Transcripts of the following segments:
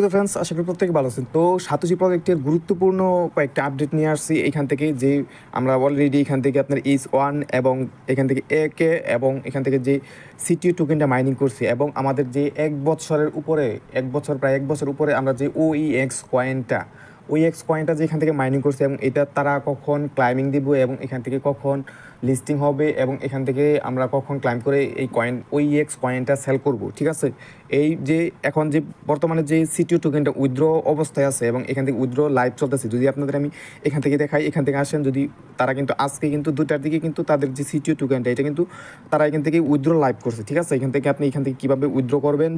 তো ফ্রেন্ডস, আশা করি প্রত্যেকে ভালো আছেন। তো সাতোশি প্রজেক্টের গুরুত্বপূর্ণ কয়েকটা আপডেট নিয়ে আসছি এখান থেকে, যে আমরা অলরেডি এখান থেকে আপনার এইচ 1 এবং এখান থেকে একে এবং এখান থেকে যে সিটি টোকেনটা মাইনিং করছি, এবং আমাদের যে এক বছরের উপরে প্রায় এক বছর উপরে আমরা যে ওইএক্স কয়েনটা যে এখান থেকে মাইনিং করছি, এবং এটা তারা কখন ক্লাইমিং দিব এবং এখান থেকে কখন লিস্টিং হবে এবং এখান থেকে আমরা কখন ক্লাইম করে এই ওইএক্স কয়েনটা সেল করব, ঠিক আছে। এই যে এখন যে বর্তমানে যে সিটিও টোকেনটা উইথড্র অবস্থায় আছে এবং এখান থেকে উইথড্র লাইভ চলতেছে, যদি আপনাদের আমি এখান থেকে দেখাই, এখান থেকে আসেন, যদি তারা কিন্তু আজকে কিন্তু 2টার দিকে কিন্তু তাদের যে সিটিও টোকেনটা এটা কিন্তু তারা এখান থেকে উইথড্র লাইভ করছে, ঠিক আছে। এখান থেকে আপনি এখান থেকে কীভাবে উইথড্র করবেন,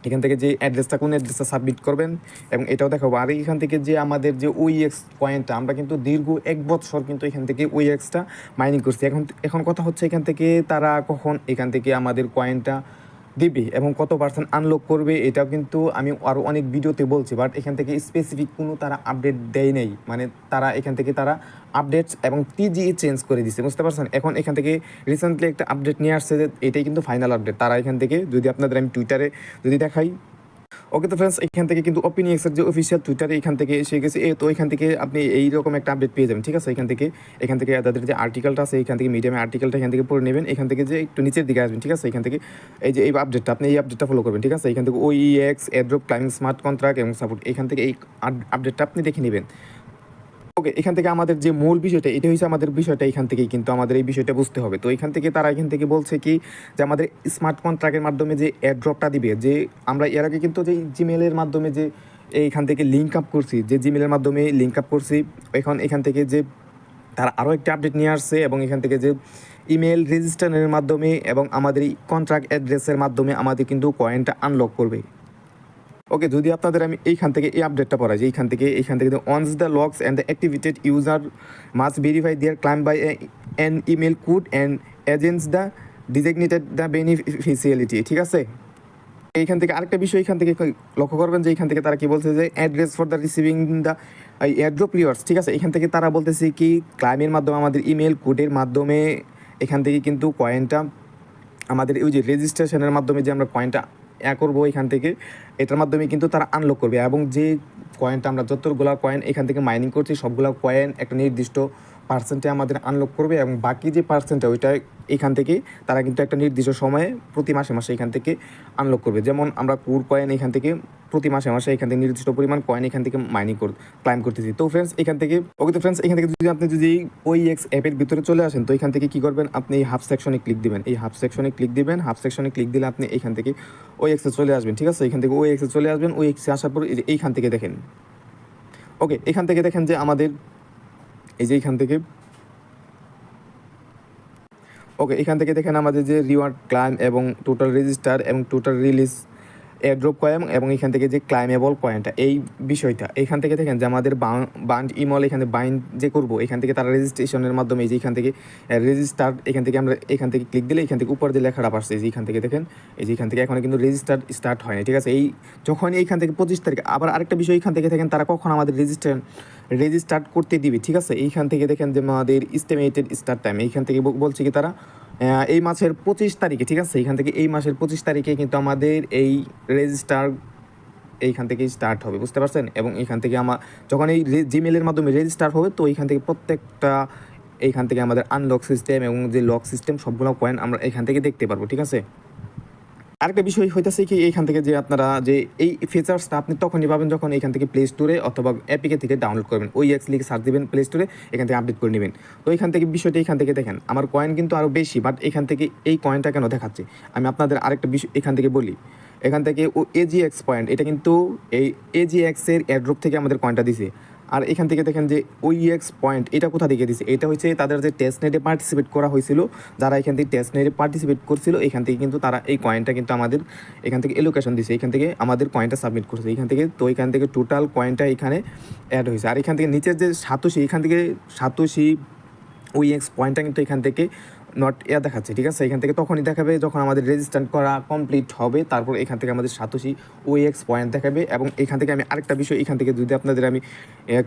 এখান থেকে যে অ্যাড্রেসটা কোন অ্যাড্রেসটা সাবমিট করবেন এবং এটাও দেখাবো। আর এখান থেকে যে আমাদের যে ওইএক্স কয়েনটা আমরা কিন্তু দীর্ঘ এক বছর কিন্তু এখান থেকে ওইএক্সটা মাইনিং করছি। এখন কথা হচ্ছে এখান থেকে তারা কখন এখান থেকে আমাদের কয়েনটা দিবে এবং কত পার্সেন্ট আনলক করবে, এটাও কিন্তু আমি আরও অনেক ভিডিওতে বলছি, বাট এখান থেকে স্পেসিফিক কোনো তারা আপডেট দেয় নেই। মানে তারা এখান থেকে তারা আপডেটস এবং টিজি চেঞ্জ করে দিচ্ছে, বুঝতে পারছেন। এখন এখান থেকে রিসেন্টলি একটা আপডেট নিয়ে আসছে যে এটাই কিন্তু ফাইনাল আপডেট। তারা এখান থেকে, যদি আপনাদের আমি টুইটারে যদি দেখাই, ওকে তো ফ্রেন্ডস, এখান থেকে কিন্তু ওপিনিয়ক্সের যে অফিসিয়াল টুইটারে এখান থেকে এসে গেছে। তো এখান থেকে আপনি এইরকম একটা আপডেট পেয়ে যাবেন, ঠিক আছে। এখান থেকে তাদের যে আর্টিকেলটা আছে, এখান থেকে মিডিয়ামে আর্টিকেলটা এখান থেকে পড়ে নেবেন। এখান থেকে যে একটু নিচের দিকে আসবেন, ঠিক আছে। এখান থেকে এই যে এই আপডেটটা, আপনি এই আপডেটটা ফলো করবেন, ঠিক আছে। এখান থেকে OEX airdrop claiming smart contract এবং সাপোর্ট, এখান থেকে এই আপডেটটা আপনি দেখে নেবেন। ওকে, এখান থেকে আমাদের যে মূল বিষয়টা, এটা হচ্ছে আমাদের বিষয়টা, এখান থেকেই কিন্তু আমাদের এই বিষয়টা বুঝতে হবে। তো এখান থেকে তারা এখান থেকে বলছে কি, যে আমাদের স্মার্ট কন্ট্রাক্টের মাধ্যমে যে এয়ারড্রপটা দিবে, যে আমরা এর আগে কিন্তু যে জিমেলের মাধ্যমে যে এইখান থেকে লিঙ্ক আপ করছি, যে জিমেলের মাধ্যমে লিঙ্ক আপ করছি, এখান থেকে যে তারা আরও একটা আপডেট নিয়ে আসছে এবং এখান থেকে যে ইমেল রেজিস্ট্রেশনের মাধ্যমে এবং আমাদের এই কন্ট্রাক্ট অ্যাড্রেসের মাধ্যমে আমাদের কিন্তু কয়েনটা আনলক করবে। ওকে, যদি আপনাদের আমি এইখান থেকে এই আপডেটটা পড়াই, যে এইখান থেকে once the logs and the activated user must verify their claim by an email code and agents the designated the beneficiary, ঠিক আছে। এইখান থেকে আরেকটা বিষয় এখান থেকে লক্ষ্য করবেন, যে এখান থেকে তারা কি বলছে, যে address for the receiving the airdrop rewards, ঠিক আছে। এখান থেকে তারা বলতেছে কি, ক্লাইমের মাধ্যমে আমাদের ইমেল কোডের মাধ্যমে এখান থেকে কিন্তু কয়েনটা আমাদের ওই যে রেজিস্ট্রেশনের মাধ্যমে যে আমরা কয়েনটা করবো এখান থেকে, এটার মাধ্যমে কিন্তু তারা আনলক করবে। এবং যে কয়েনটা আমরা যতগুলো কয়েন এখান থেকে মাইনিং করছি, সবগুলো কয়েন একটা নির্দিষ্ট পার্সেন্টে আমাদের আনলক করবে, এবং বাকি যে পার্সেন্টটা ওইটা এখান থেকে তারা কিন্তু একটা নির্দিষ্ট সময়ে প্রতি মাসে মাসে এখান থেকে আনলক করবে। যেমন আমরা কোর কয়েন এখান থেকে প্রতি মাসে মাসে এখান থেকে নির্দিষ্ট পরিমাণ কয়েন এখান থেকে ক্লাইম করতেছি। তো ফ্রেন্ডস, এখান থেকে এখান থেকে যদি ওইএক্স অ্যাপের ভিতরে চলে আসেন, তো এখান থেকে কী করবেন, আপনি এই হাফ সেকশনে ক্লিক দিবেন। হাফ সেকশনে ক্লিক দিলে আপনি এখান থেকে ওইএক্সে চলে আসবেন, ঠিক আছে। এখান থেকে ওইএক্সে চলে আসবেন। ওইএক্সে আসার পর এইখান থেকে দেখেন, ওকে, এখান থেকে দেখেন যে আমাদের এই যে এখান থেকে দেখেন আমাদের যে রিওয়ার্ড, ক্লাইম এবং টোটাল রেজিস্টার এবং টোটাল রিলিজ এয়ারড্রপ কয়েন এবং এখান থেকে যে ক্লাইমেবল কয়েনটা, এই বিষয়টা এখান থেকে দেখেন যে আমাদের বান্ড ইমল এখানে বাইন্ড যে করবো, এখান থেকে তারা রেজিস্ট্রেশনের মাধ্যমে এই যে এখান থেকে রেজিস্টার, এখান থেকে আমরা এখান থেকে ক্লিক দিলে এখান থেকে উপর যে লেখাটা পাচ্ছে, এই যে এখান থেকে দেখেন, এই যে এখান থেকে এখন কিন্তু রেজিস্টার স্টার্ট হয় না, ঠিক আছে। এই যখন এইখান থেকে 25 তারিখ, আবার আরেকটা বিষয় এখান থেকে দেখেন তারা কখন আমাদের রেজিস্টার্ট করতে দিবে, ঠিক আছে। এইখান থেকে দেখেন যে আমাদের এস্টিমেটেড স্টার্ট টাইম, এইখান থেকে বলছে কি তারা এই মাসের 25 তারিখে, ঠিক আছে। এখান থেকে এই মাসের 25 তারিখে কিন্তু আমাদের এই রেজিস্টার এইখান থেকেই স্টার্ট হবে, বুঝতে পারছেন। এবং এইখান থেকে যখন এই জিমেলের মাধ্যমে রেজিস্টার হবে, তো এইখান থেকে প্রত্যেকটা এইখান থেকে আমাদের আনলক সিস্টেম এবং যে লক সিস্টেম সবগুলো কয়েন আমরা এখান থেকে দেখতে পারবো, ঠিক আছে। আরেকটা বিষয় হইতেছে কি, এইখান থেকে যে আপনারা যে এই ফিচার্সটা আপনি তখনই পাবেন যখন এখান থেকে প্লে স্টোরে অথবা অ্যাপিকে থেকে ডাউনলোড করবেন। ওইএক্স লিখে সার্চ দেবেন প্লে স্টোরে, এখান থেকে আপডেট করে নেবেন। তো এখান থেকে বিষয়টা এখান থেকে দেখেন, আমার কয়েন কিন্তু আরও বেশি, বাট এখান থেকে এই কয়েনটা কেন দেখাচ্ছে, আমি আপনাদের আরেকটা বিষয় এখান থেকে বলি। এখান থেকে এজিএক্স পয়েন্ট, এটা কিন্তু এই এজিএক্সের এয়ারড্রপ থেকে আমাদের কয়েনটা দিছে। আর এখান থেকে দেখেন যে ওইএক্স পয়েন্ট, এটা কোথা থেকে দিছে, এটা হচ্ছে তাদের যে টেস্টনেটে পার্টিসিপেট করা হয়েছিল, যারা এখান থেকে টেস্টনেটে পার্টিসিপেট করছিল, এখান থেকে কিন্তু তারা এই কয়েনটা কিন্তু আমাদের এখান থেকে এলোকেশন দিছে, এখান থেকে আমাদের কয়েনটা সাবমিট করছে এখান থেকে। তো এখান থেকে টোটাল কয়েনটা এখানে অ্যাড হয়েছে। আর এখান থেকে নিচের যে সাতোশি, এখান থেকে সাতোশি ওইএক্স পয়েন্টটা কিন্তু এখান থেকে নট এয়া দেখাচ্ছে, ঠিক আছে। এখান থেকে তখনই দেখাবে যখন আমাদের রেজিস্টার করা কমপ্লিট হবে, তারপর এখান থেকে আমাদের সাতোশি ওএক্স পয়েন্ট দেখাবে। এবং এখান থেকে আমি আরেকটা বিষয় এখান থেকে যদি আপনাদের আমি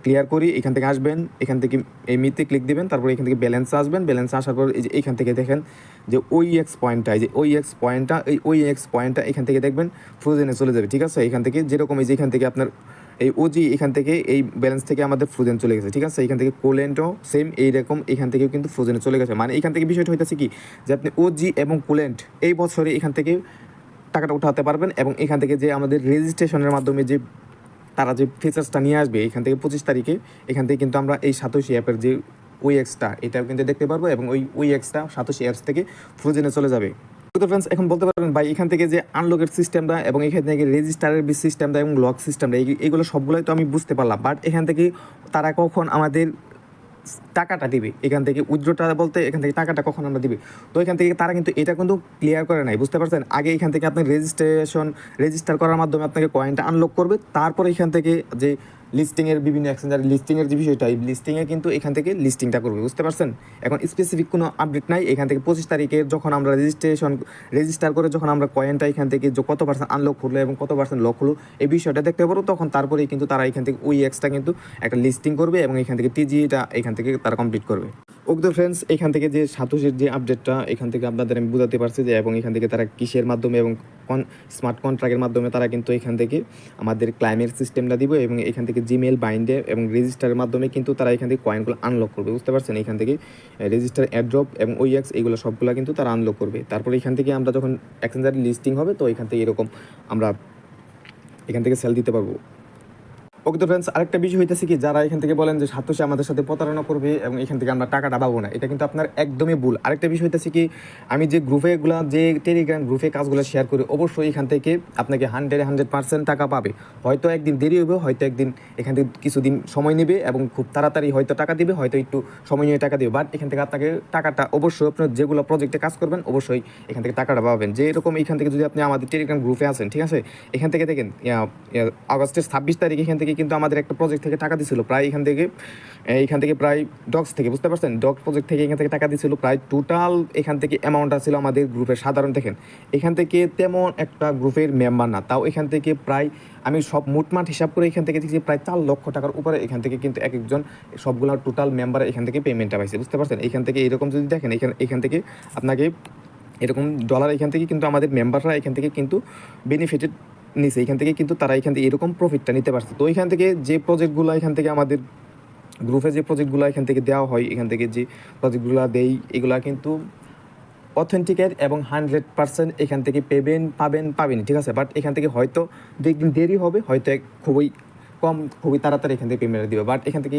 ক্লিয়ার করি, এখান থেকে আসবেন, এখান থেকে এই মিতে ক্লিক দিবেন, তারপর এখান থেকে ব্যালেন্সে আসবেন, ব্যালেন্সে আসার পর এই যে এখান থেকে দেখেন যে ওইএক্স পয়েন্টটা, এই যে ওইএক্স পয়েন্টটা এখান থেকে দেখবেন ফ্রোজেনে চলে যাবে, ঠিক আছে। এখান থেকে যেরকম এই যে এখান থেকে আপনার এই ওজি এখান থেকে এই ব্যালেন্স থেকে আমাদের ফ্রোজেন চলে গেছে, ঠিক আছে। এখান থেকে কোলেন্টও সেম এইরকম এখান থেকেও কিন্তু ফ্রোজেনে চলে গেছে। মানে এখান থেকে বিষয়টা হইতেছে কি, যে আপনি ওজি এবং কোলেন্ট এই বছরে এখান থেকে টাকাটা উঠাতে পারবেন। এবং এখান থেকে যে আমাদের রেজিস্ট্রেশনের মাধ্যমে যে তারা যে ফিচার্সটা নিয়ে আসবে এখান থেকে 25 তারিখে, এখান থেকে কিন্তু আমরা এই সাতোশি অ্যাপের যে ওইএক্সটা এটাও কিন্তু দেখতে পারবো। এবং ওই ওইএক্সটা সাতোশি অ্যাপস থেকে ফ্রোজেনে চলে যাবে। তো ফ্রেন্ডস, এখন বলতে পারবেন ভাই এখান থেকে যে আনলকের সিস্টেমটা এবং এখান থেকে রেজিস্টারের সিস্টেমটা এবং লক সিস্টেমটা এইগুলো সবগুলোই তো আমি বুঝতে পারলাম, বাট এখান থেকে তারা কখন আমাদের টাকাটা দিবে, এখান থেকে উইথড্রটা বলতে এখান থেকে টাকাটা কখন আমরা দিবে, তো এখান থেকে তারা কিন্তু এটা কিন্তু ক্লিয়ার করে নাই, বুঝতে পারছেন। আগে এখান থেকে আপনার রেজিস্টার করার মাধ্যমে আপনাকে কয়েনটা আনলক করবে, তারপরে এখান থেকে যে লিস্টিংয়ের বিভিন্ন এক্সচেঞ্জার লিস্টিংয়ের যে বিষয়টা, এই লিস্টিংয়ে কিন্তু এখান থেকে লিস্টিংটা করবে, বুঝতে পারছেন। এখন স্পেসিফিক কোনো আপডেট নাই। এখান থেকে 25 তারিখে যখন আমরা রেজিস্টার করে যখন আমরা কয়েনটা এখান থেকে কত পার্সেন্ট আনলক হলো এবং কত পার্সেন্ট লক হলো এই বিষয়টা দেখতে পারবো, তখন তারপরেই কিন্তু তারা এখান থেকে ওই এক্সটা কিন্তু একটা লিস্টিং করবে এবং এখান থেকে টিজিটা এখান থেকে তারা কমপ্লিট করবে। ওকে ফ্রেন্ডস, এখান থেকে যে সাতোশির যে আপডেটটা এখান থেকে আপনাদের আমি বোঝাতে পারছি যে, এবং এখান থেকে তারা কিসের মাধ্যমে এবং স্মার্ট কন্ট্রাক্টের মাধ্যমে তারা কিন্তু এখান থেকে আমাদের ক্লাইমের সিস্টেমটা দিব এবং এখান থেকে জিমেল বাইন্ডে এবং রেজিস্টারের মাধ্যমে কিন্তু তারা এখান থেকে কয়েনগুলো আনলক করবে, বুঝতে পারছেন। এখান থেকে রেজিস্টার, অ্যাড্রপ এবং ওইএক্স এইগুলো সবগুলো কিন্তু তারা আনলক করবে। তারপরে এখান থেকে আমরা যখন এক্সচেঞ্জারে লিস্টিং হবে, তো এখান থেকে এরকম আমরা এখান থেকে সেল দিতে পারবো। ওকে তো ফ্রেন্ডস, আরেকটা বিষয় হইতেছে কি, যারা এখান থেকে বলেন যে সাতোশি আমাদের সাথে প্রতারণা করবে এবং এখান থেকে আমরা টাকাটা পাবো না, এটা কিন্তু আপনার একদমই ভুল। আরেকটা বিষয় হইতেছে কি, আমি যে গ্রুপেগুলো যে টেলিগ্রাম গ্রুপে কাজগুলো শেয়ার করি, অবশ্যই এখান থেকে আপনাকে 100% টাকা পাবে। হয়তো একদিন দেরি হবে, হয়তো একদিন এখান থেকে কিছুদিন সময় নেবে এবং খুব তাড়াতাড়ি হয়তো টাকা দিবে, হয়তো একটু সময় নিয়ে টাকা দিবে, বাট এখান থেকে আপনাকে টাকাটা অবশ্যই আপনার যেগুলো প্রজেক্টে কাজ করবেন অবশ্যই এখান থেকে টাকাটা পাবেন। যে এরকম এখান থেকে যদি আপনি আমাদের টেলিগ্রাম গ্রুপে আছেন, ঠিক আছে, এখান থেকে দেখেন আগস্টের 26 তারিখ এখান থেকে কিন্তু আমাদের একটা প্রজেক্ট থেকে টাকা দিছিল প্রায় এখান থেকে প্রায় ডগস থেকে, বুঝতে পারছেন, ডগস প্রজেক্ট থেকে এখান থেকে টাকা দিছিল প্রায় টোটাল এখান থেকে অ্যামাউন্টটা ছিল আমাদের গ্রুপের সাধারণ। দেখেন এখান থেকে তেমন একটা গ্রুপের মেম্বার না, তাও এখান থেকে প্রায় আমি সব মোটমাট হিসাব করে এখান থেকে দেখছি প্রায় 4 লক্ষ টাকার উপরে এখান থেকে কিন্তু এক একজন সবগুলো টোটাল মেম্বার এখান থেকে পেমেন্টটা পাইছে, বুঝতে পারছেন। এখান থেকে এরকম যদি দেখেন এখান থেকে আপনাকে এরকম ডলার এখান থেকে কিন্তু আমাদের মেম্বাররা এখান থেকে কিন্তু বেনিফিটেড নিছে, এখান থেকে কিন্তু তারা এখান থেকে এরকম প্রফিটটা নিতে পারছে। তো এখান থেকে যে প্রজেক্টগুলো এখান থেকে আমাদের গ্রুপে যে প্রজেক্টগুলো এখান থেকে দেওয়া হয়, এখান থেকে যে প্রজেক্টগুলো দেই এগুলা কিন্তু অথেন্টিকেট এবং 100% এখান থেকে পাবেন, ঠিক আছে। বাট এখান থেকে হয়তো 2 দিন দেরি হবে, হয়তো খুবই তাড়াতাড়ি এখান থেকে পেমেন্ট দিবে, বাট এখান থেকে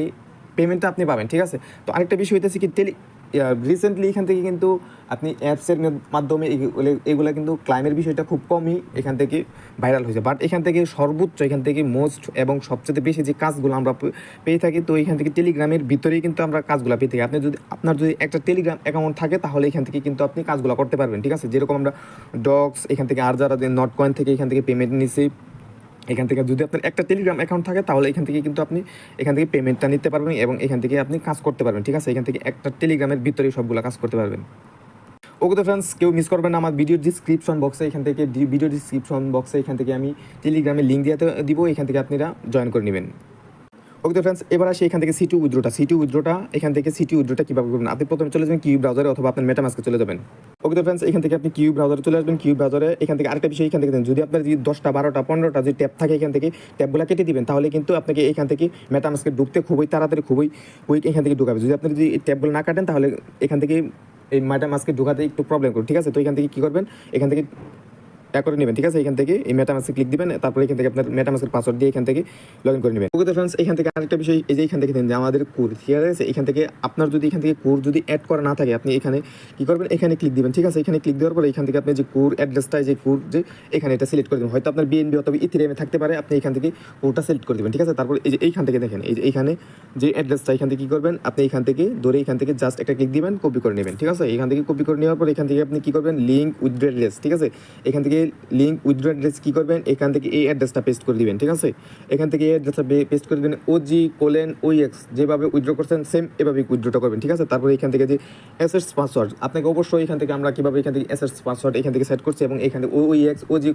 পেমেন্টটা আপনি পাবেন, ঠিক আছে। তো আরেকটা বিষয় হইতেছে কি, রিসেন্টলি এখান থেকে কিন্তু আপনি অ্যাপসের মাধ্যমে এগুলো কিন্তু ক্লাইমের বিষয়টা খুব কমই এখান থেকে ভাইরাল হয়েছে, বাট এখান থেকে সর্বোচ্চ এখান থেকে মোস্ট এবং সবচেয়ে বেশি যে কাজগুলো আমরা পেয়ে থাকি, তো এখান থেকে টেলিগ্রামের ভিতরেই কিন্তু আমরা কাজগুলো পেয়ে থাকি। আপনার যদি একটা টেলিগ্রাম অ্যাকাউন্ট থাকে তাহলে এখান থেকে কিন্তু আপনি কাজগুলো করতে পারবেন, ঠিক আছে। যেরকম আমরা ডগস এখান থেকে আর যারা নট কয়েন থেকে এখান থেকে পেমেন্ট নিছি, এখান থেকে যদি আপনার একটা টেলিগ্রাম অ্যাকাউন্ট থাকে তাহলে এখান থেকে কিন্তু আপনি এখান থেকে পেমেন্টটা নিতে পারবেন এবং এখান থেকে আপনি কাজ করতে পারবেন, ঠিক আছে। এখান থেকে একটা টেলিগ্রামের ভিতরেই সবগুলো কাজ করতে পারবেন। ওকে তো ফ্রেন্ডস, কেউ মিস করবেন না, আমার ভিডিও ডিসক্রিপশন বক্সে এখান থেকে আমি টেলিগ্রামের লিঙ্ক দিয়ে দিব, এখান থেকে আপনারা জয়েন করে নেবেন। ওকে তো ফ্রেন্ডস, এবার আসি এখান থেকে সিটি উইথড্রটা এখান থেকে সিটি উইথড্রটা কীভাবে করবেন। আপনি প্রথমে চলে যাবেন কিউ ব্রাউজারে অথবা আপনার মেটামাস্কে চলে যাবেন। ওকে তো ফ্রেন্ডস, এখান থেকে আপনি কিউ ব্রাউজারে চলে আসবেন। কিউ ব্রাউজারে এখান থেকে আরেকটা বিষয় এখান থেকে দেন, যদি আপনার যদি 10টা 12টা 15টা যে ট্যাব থাকে এখান থেকে ট্যাবগুলো কেটে দিবেন, তাহলে কিন্তু আপনাকে এখান থেকে মেটামাস্কে ঢুকতে খুবই তাড়াতাড়ি খুবই কুইক এখান থেকে ঢুকাবে। যদি আপনি যদি এই ট্যাবগুলো না কাটেন তাহলে এখান থেকে এই মেটামাস্কে ঢুকাতে একটু প্রবলেম করবে, ঠিক আছে। তো এখান থেকে কী করবেন, এখান থেকে করে নেবেন, ঠিক আছে। এখান থেকে এই মেটামাস্কে ক্লিক দিবেন, তারপরে এখান থেকে আপনার মেটামাস্কের পাসওয়ার্ড দিয়ে এখান থেকে লগ ইন করে নেবেন। ওকে তো ফ্রেন্ডস, এখান থেকে আরেকটা বিষয় এই যে এখান থেকে দেন যে আমাদের কোর, ঠিক আছে। এখান থেকে আপনার যদি এখান থেকে কোর যদি অ্যাড করা না থাকে আপনি এখানে কী করবেন, এখানে ক্লিক দিবেন, ঠিক আছে। এখানে ক্লিক দেওয়ার পরে এখান থেকে আপনি যে কোর অ্যাড্রেসটা যে কোর যে এখানে এটা সিলেক্ট করে দেবেন, হয়তো আপনার বিএনবি অথবা ইথেরিয়ামে থাকতে পারে, আপনি এখান থেকে কোরটা সিলেক্ট করে দেবেন, ঠিক আছে। তারপর এই যে এইখান থেকে দেখেন এই যে এইখানে যে অ্যাড্রেসটা এখান থেকে কী করবেন, আপনি এখান থেকে ধরে এখান থেকে জাস্ট একটা ক্লিক দিবেন, কপি করে নেবেন, ঠিক আছে। এখান থেকে কপি করে নেওয়ার পর এখান থেকে আপনি কী করবেন, লিঙ্ক উইথড্র অ্যাড্রেস, ঠিক আছে। এখান থেকে লিঙ্ক উইথড্র অ্যাড্রেস কী করবেন, এখান থেকে এই অ্যাড্রেসটা পেস্ট করে দিবেন, ঠিক আছে। এখান থেকে এই অ্যাড্রেসটা পেস্ট করে দিবেন, OG:OX যেভাবে উইথড্র করছেন সেম এভাবেই উইথড্রটা করবেন, ঠিক আছে। তারপরে এখান থেকে যে অ্যাসেটস পাসওয়ার্ড আপনাকে অবশ্যই এখান থেকে আমরা কীভাবে এখান থেকে অ্যাসেটস পাসওয়ার্ড এখান থেকে সেট করছি এবং এখান থেকে OG: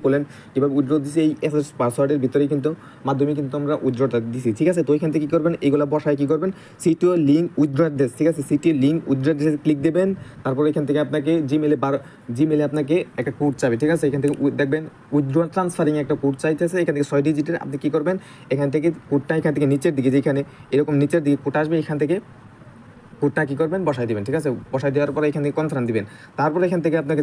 কীভাবে উইথড্র দিচ্ছি এই অ্যাসেটস পাসওয়ার্ডের ভিতরেই কিন্তু মাধ্যমে কিন্তু আমরা উইথড্রটা দিছি, ঠিক আছে। তো এখান থেকে কী করবেন, এগুলো বসায় কী করবেন, সিটিও লিঙ্ক উইথড্র অ্যাড্রেস, ঠিক আছে, সিটিও লিঙ্ক উইথড্র অ্যাড্রেসে ক্লিক দেবেন। তারপরে এখান থেকে আপনাকে জিমেলে আপনাকে একটা কোড চাবে, ঠিক আছে। এখান থেকে দেখবেন উইথড্র ট্রান্সফারিং একটা কোড চাইতেছে, এখান থেকে 6 ডিজিটের। আপনি কী করবেন, এখান থেকে কোডটা এখান থেকে নিচের দিকে যেখানে এরকম নিচের দিকে কোড আসবে, এখান থেকে কোডটা কী করবেন বসাই দিবেন, ঠিক আছে। বসাই দেওয়ার পরে এখান থেকে কনফার্ম দিবেন। তারপরে এখান থেকে আপনাকে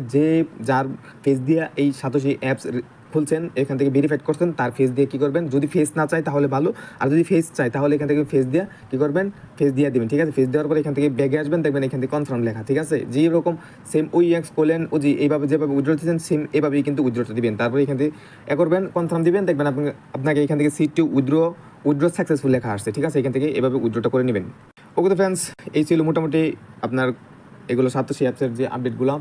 যার ফেস দিয়ে এই সাতোশি অ্যাপস খুলছেন, এখান থেকে ভেরিফাইড করছেন, তার ফেস দিয়ে কী করবেন, যদি ফেস না চায় তাহলে ভালো, আর যদি ফেস চায় তাহলে এখান থেকে ফেস দিয়ে কী করবেন, ফেস দিয়ে দিবেন, ঠিক আছে। ফেস দেওয়ার পরে এখান থেকে ব্যাগে আসবেন, দেখবেন এখান থেকে কনফার্ম লেখা, ঠিক আছে। যেরকম সেম OG এইভাবে যেভাবে উইথড্র দিচ্ছেন সেম এভাবেই কিন্তু উইথড্রটা দিবেন। তারপরে এখান থেকে করবেন কনফার্ম দিবেন, দেখবেন আপনাকে এখান থেকে সিট টু উইথড্র সাকসেসফুল লেখা আসছে, ঠিক আছে। এখান থেকে এভাবে উইথড্রটা করে নেবেন। ওকে তো ফ্রেন্ডস, এই ছিল মোটামুটি আপনার এগুলো সাতোশি অ্যাপসের যে আপডেটগুলো।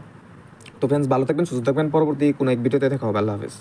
তো ফ্রেন্ডস ভালো থাকবেন, সুস্থ থাকবেন, পরবর্তী কোনো এক ভিডিওতে দেখা হবে। আল্লাহ হাফেজ।